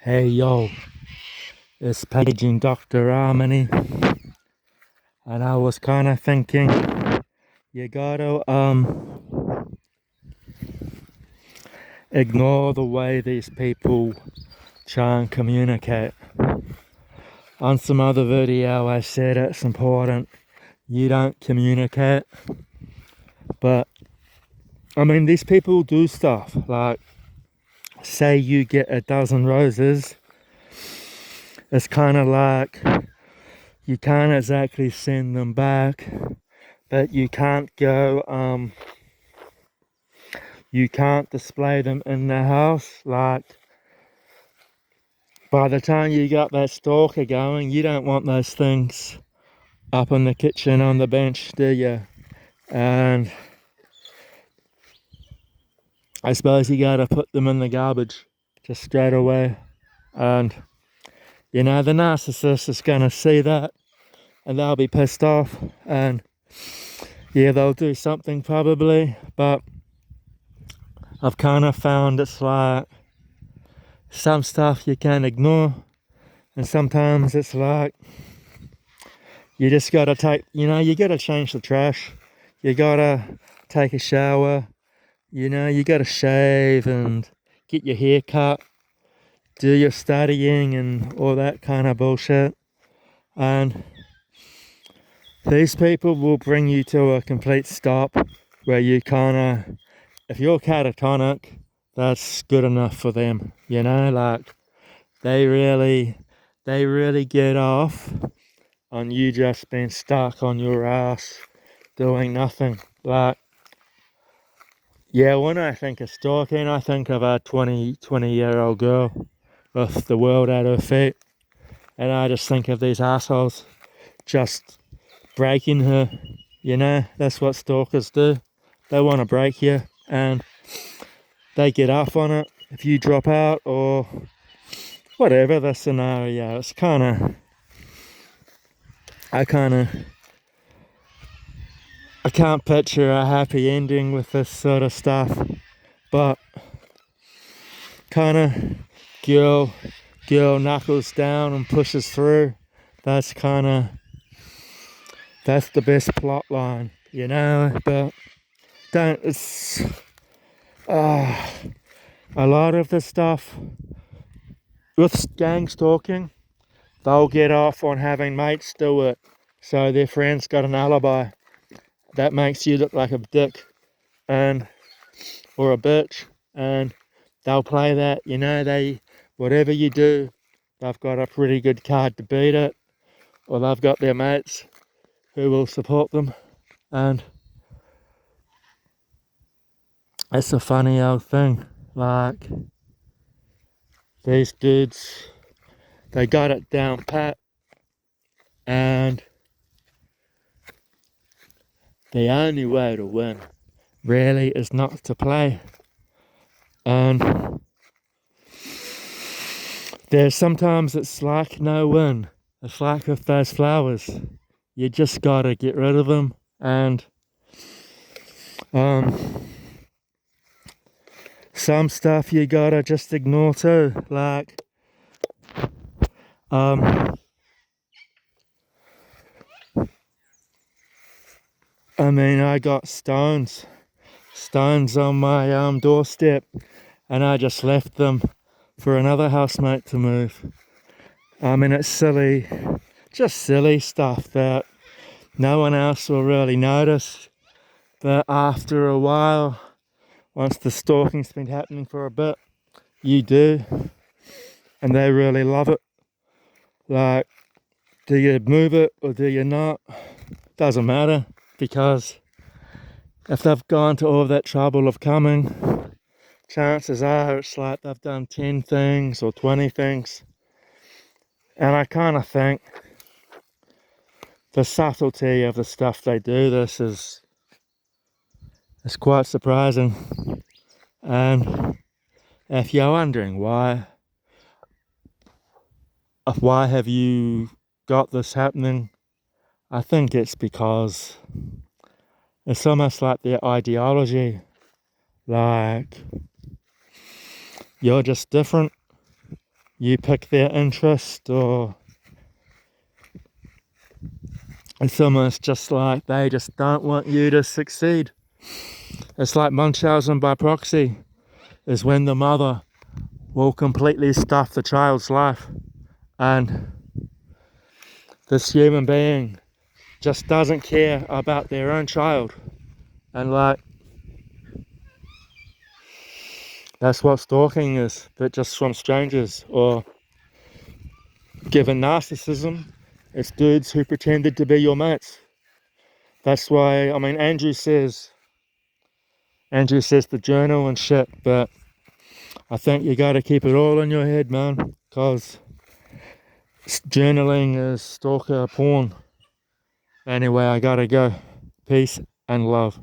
Hey yo, it's paging Dr. Harmony, and I was kind of thinking you gotta ignore the way these people try and communicate. On some other video I said it's important you don't communicate, but I mean these people do stuff like, say you get a dozen roses, it's kind of like you can't exactly send them back, but you can't go you can't display them in the house. Like, by the time you got that stalker going, you don't want those things up in the kitchen on the bench, do you? And I suppose you gotta put them in the garbage just straight away. And you know, the narcissist is gonna see that and they'll be pissed off, and yeah, they'll do something probably. But I've kind of found it's like some stuff you can ignore, and sometimes it's like you just gotta you gotta change the trash, you gotta take a shower, you gotta shave and get your hair cut, do your studying and all that kind of bullshit. And these people will bring you to a complete stop where you if you're catatonic, that's good enough for them, like they really get off on you just being stuck on your ass doing nothing. Like, yeah, when I think of stalking, I think of a 20-year-old girl with the world at her feet, and I just think of these assholes just breaking her. That's what stalkers do. They want to break you, and they get off on it if you drop out or whatever the scenario. It's I can't picture a happy ending with this sort of stuff, but kind of girl knuckles down and pushes through. That's the best plot line, but it's a lot of the stuff with gang stalking, they'll get off on having mates do it, so their friend's got an alibi. That makes you look like a dick or a bitch, and they'll play that. Whatever you do, they've got a pretty good card to beat it, or they've got their mates who will support them. And it's a funny old thing. Like, these dudes, they got it down pat, and the only way to win really is not to play. And sometimes it's like no win. It's like with those flowers, you just gotta get rid of them. And some stuff you gotta just ignore too. Like, I got stones on my doorstep, and I just left them for another housemate to move. It's silly, just silly stuff that no one else will really notice, but after a while, once the stalking's been happening for a bit, you do, and they really love it. Like, do you move it or do you not? Doesn't matter, because if they've gone to all of that trouble of coming, chances are it's like they've done 10 things or 20 things. And I kind of think the subtlety of the stuff they do this is quite surprising. And if you're wondering why have you got this happening, I think it's because it's almost like their ideology. Like, you're just different, you pick their interest, or it's almost just like they just don't want you to succeed. It's like Munchausen by proxy, is when the mother will completely stuff the child's life, and this human being just doesn't care about their own child. And like, that's what stalking is, but just from strangers. Or given narcissism, it's dudes who pretended to be your mates. That's why, I mean, Andrew says the journal and shit, but I think you got to keep it all in your head, man, because journaling is stalker porn. Anyway, I gotta go. Peace and love.